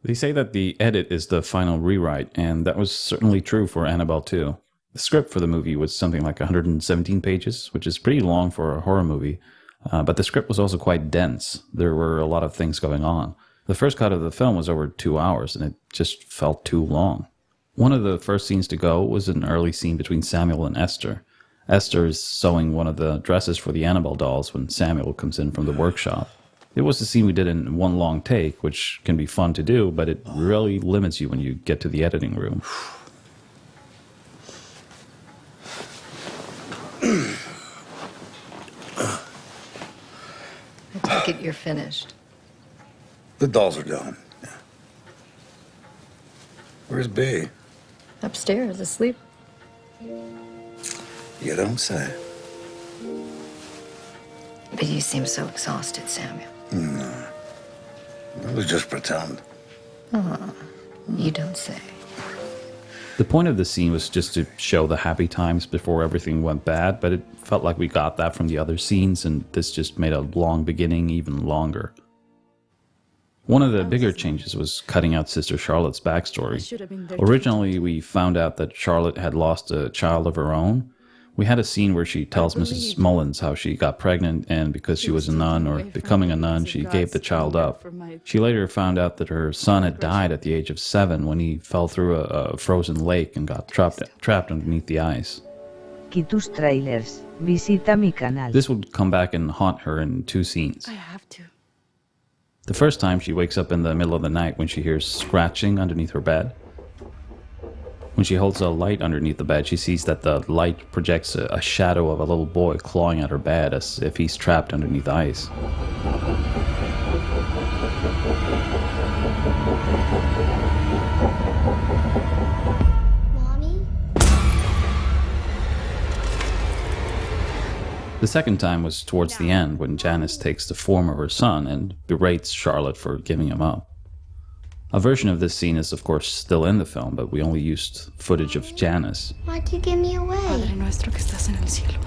They say that the edit is the final rewrite, and that was certainly true for Annabelle 2. The script for the movie was something like 117 pages, which is pretty long for a horror movie, but the script was also quite dense. There were a lot of things going on. The first cut of the film was over 2 hours, and it just felt too long. One of the first scenes to go was an early scene between Samuel and Esther. Esther is sewing one of the dresses for the Annabelle dolls when Samuel comes in from the workshop. It was a scene we did in one long take, which can be fun to do, but it really limits you when you get to the editing room. I take it you're finished. The dolls are done. Yeah. Where's B? Upstairs, asleep. You don't say. But you seem so exhausted, Samuel. No. It was just pretend. Oh, you don't say. The point of the scene was just to show the happy times before everything went bad, but it felt like we got that from the other scenes, and this just made a long beginning even longer. One of the bigger changes was cutting out Sister Charlotte's backstory. Originally, we found out that Charlotte had lost a child of her own. We had a scene where she tells Mrs. Mullins how she got pregnant, and because she was a nun, or becoming a nun, she gave the child up. She later found out that her son had died at the age of 7 when he fell through a frozen lake and got trapped underneath the ice. Tus tráilers. Visita mi canal. This would come back and haunt her in 2 scenes. I have to. The first time, she wakes up in the middle of the night when she hears scratching underneath her bed. When she holds a light underneath the bed, she sees that the light projects a shadow of a little boy clawing at her bed as if he's trapped underneath ice. Mommy? The second time was towards the end when Janice takes the form of her son and berates Charlotte for giving him up. A version of this scene is of course still in the film, but we only used footage of Janice. Why'd you give me away? Padre nuestro que estás en el cielo,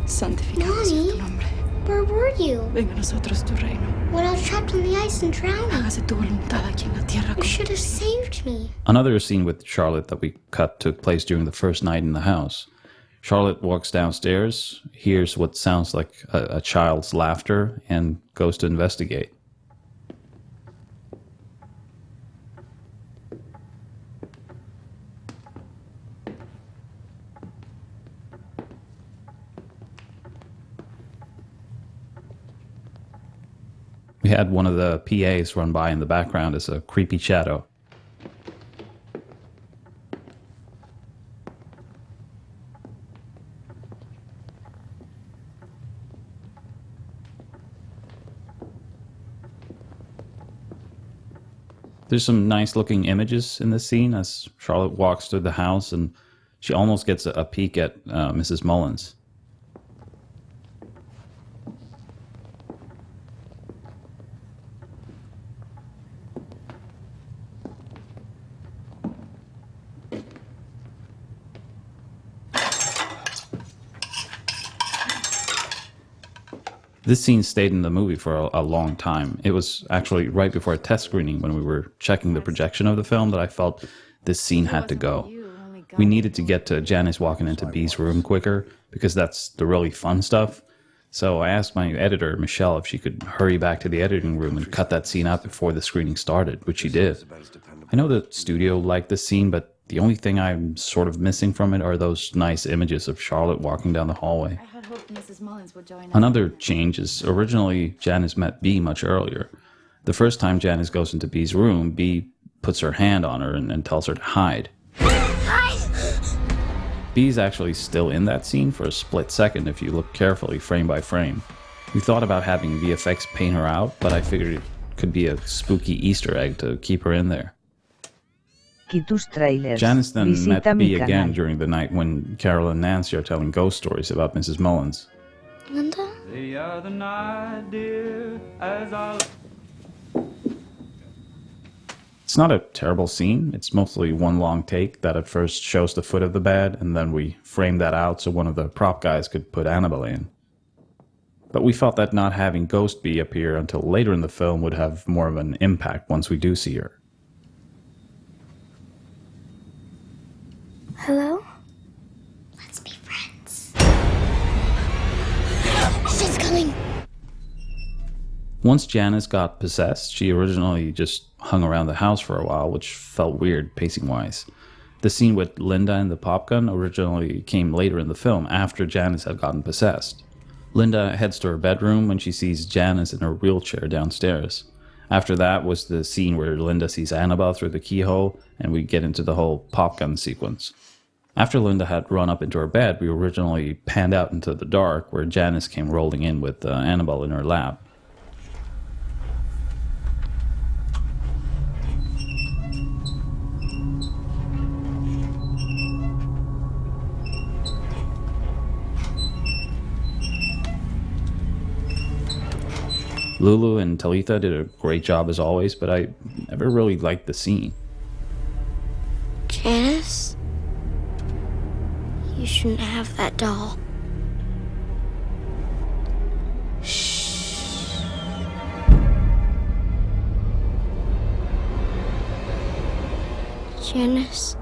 santificado sea tu nombre. Where were you? Venga a nosotros tu reino. When I was trapped in the ice and drowning. Hágase tu voluntad aquí en la tierra You como... should have saved me. Another scene with Charlotte that we cut took place during the first night in the house. Charlotte walks downstairs, hears what sounds like a child's laughter, and goes to investigate. We had one of the PAs run by in the background as a creepy shadow. There's some nice looking images in this scene as Charlotte walks through the house and she almost gets a peek at Mrs. Mullins. This scene stayed in the movie for a long time. It was actually right before a test screening when we were checking the projection of the film that I felt this scene had to go. We needed to get to Janice walking into B's room quicker because that's the really fun stuff. So I asked my editor, Michelle, if she could hurry back to the editing room and cut that scene out before the screening started, which she did. I know the studio liked the scene, but the only thing I'm sort of missing from it are those nice images of Charlotte walking down the hallway. I had hoped Mrs. Mullins would join us. Another change is originally Janice met B much earlier. The first time Janice goes into B's room, B puts her hand on her and tells her to hide. B's actually still in that scene for a split second if you look carefully frame by frame. We thought about having VFX paint her out, but I figured it could be a spooky Easter egg to keep her in there. Tus tráilers. Janice then Visita met mi B canal. again during the night when Carol and Nancy are telling ghost stories about Mrs. Mullins. Linda? The other night, dear, as I... It's not a terrible scene. It's mostly one long take that at first shows the foot of the bed, and then we frame that out so one of the prop guys could put Annabelle in. But we felt that not having Ghost B appear until later in the film would have more of an impact once we do see her. Hello? Let's be friends. She's coming. Once Janice got possessed, she originally just hung around the house for a while, which felt weird pacing-wise. The scene with Linda and the pop gun originally came later in the film, after Janice had gotten possessed. Linda heads to her bedroom when she sees Janice in her wheelchair downstairs. After that was the scene where Linda sees Annabelle through the keyhole, and we get into the whole pop gun sequence. After Linda had run up into her bed, we originally panned out into the dark, where Janice came rolling in with Annabelle in her lap. Lulu and Talitha did a great job as always, but I never really liked the scene. Janice? You shouldn't have that doll. Shh. Janice?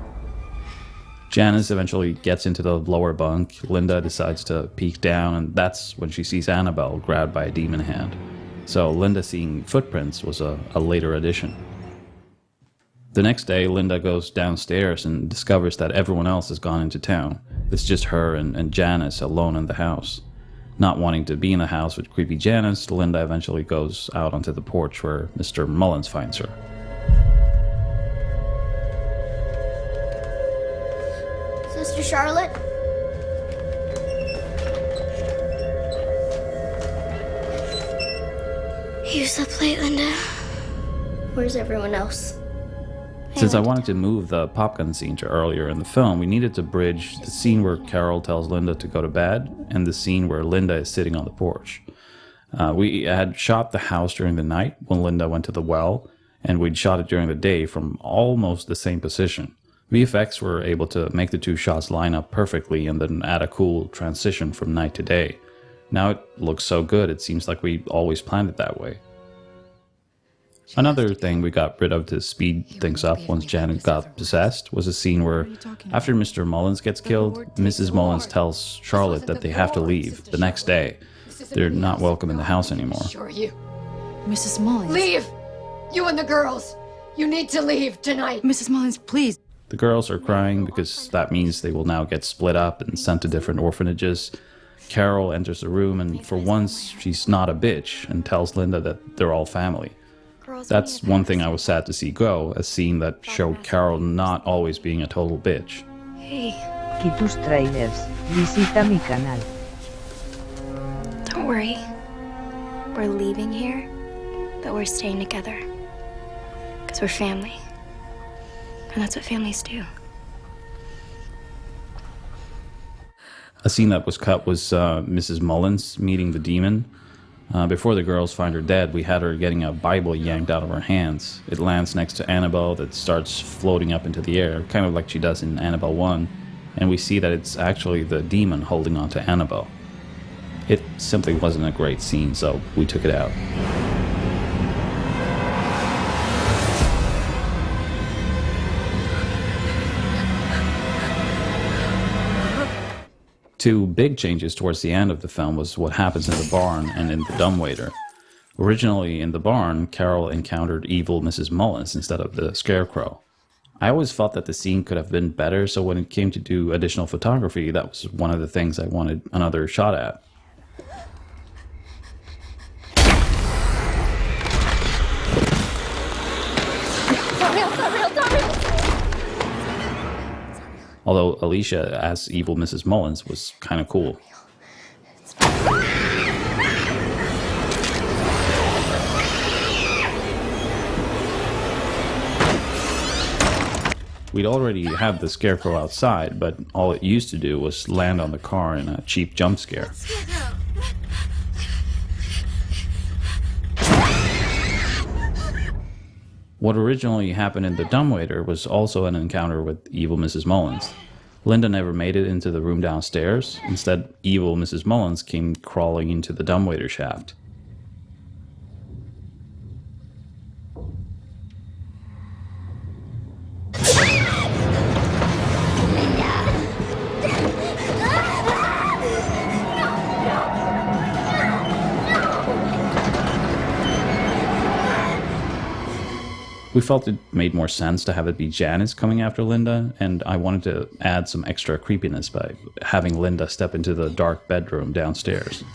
Janice eventually gets into the lower bunk. Linda decides to peek down, and that's when she sees Annabelle grabbed by a demon hand. So Linda seeing footprints was a later addition. The next day, Linda goes downstairs and discovers that everyone else has gone into town. It's just her and Janice alone in the house. Not wanting to be in the house with creepy Janice, Linda eventually goes out onto the porch where Mr. Mullins finds her. Sister Charlotte? You slept late, Linda. Where's everyone else? Since I wanted to move the popgun scene to earlier in the film, we needed to bridge the scene where Carol tells Linda to go to bed and the scene where Linda is sitting on the porch. We had shot the house during the night when Linda went to the well, and we'd shot it during the day from almost the same position. VFX were able to make the two shots line up perfectly and then add a cool transition from night to day. Now it looks so good, it seems like we always planned it that way. Another thing we got rid of to speed things up once Janet got possessed was a scene where, after Mr. Mullins gets killed, Mrs. Mullins tells Charlotte that they have to leave the next day. They're not welcome in the house anymore. Sure you. Mrs. Mullins. Leave! You and the girls! You need to leave tonight! Mrs. Mullins, please. The girls are crying because that means they will now get split up and sent to different orphanages. Carol enters the room, and for once, she's not a bitch and tells Linda that they're all family. That's one thing I was sad to see go, a scene that showed Carol not always being a total bitch. Hey. Tus tráilers, visita mi canal. Don't worry. We're leaving here, but we're staying together. Because we're family. And that's what families do. A scene that was cut was Mrs. Mullins meeting the demon. Before the girls find her dead, we had her getting a Bible yanked out of her hands. It lands next to Annabelle that starts floating up into the air, kind of like she does in Annabelle 1, and we see that it's actually the demon holding on to Annabelle. It simply wasn't a great scene, so we took it out. Two big changes towards the end of the film was what happens in the barn and in the dumbwaiter. Originally in the barn, Carol encountered evil Mrs. Mullins instead of the scarecrow. I always felt that the scene could have been better, so when it came to do additional photography, that was one of the things I wanted another shot at. Although Alicia as evil Mrs. Mullins was kind of cool. We'd already had the scarecrow outside, but all it used to do was land on the car in a cheap jump scare. What originally happened in the dumbwaiter was also an encounter with evil Mrs. Mullins. Linda never made it into the room downstairs. Instead, evil Mrs. Mullins came crawling into the dumbwaiter shaft. Linda! We felt it made more sense to have it be Janice coming after Linda, and I wanted to add some extra creepiness by having Linda step into the dark bedroom downstairs.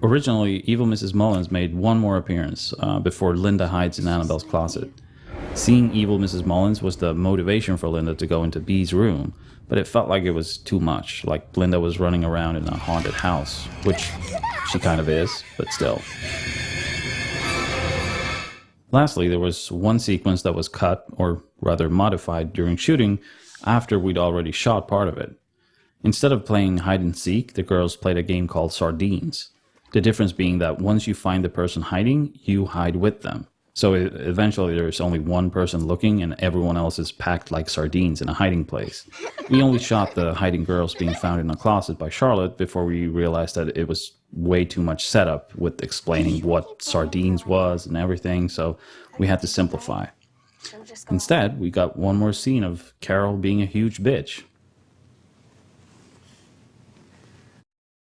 Originally, Evil Mrs. Mullins made one more appearance before Linda hides in Annabelle's closet. Seeing Evil Mrs. Mullins was the motivation for Linda to go into Bee's room, but it felt like it was too much, like Linda was running around in a haunted house, which she kind of is, but still. Lastly, there was one sequence that was cut, or rather modified, during shooting after we'd already shot part of it. Instead of playing hide and seek, the girls played a game called Sardines. The difference being that once you find the person hiding, you hide with them. So eventually there's only one person looking and everyone else is packed like sardines in a hiding place. We only shot the hiding girls being found in a closet by Charlotte before we realized that it was way too much setup with explaining what sardines was and everything, so we had to simplify. Instead, we got one more scene of Carol being a huge bitch.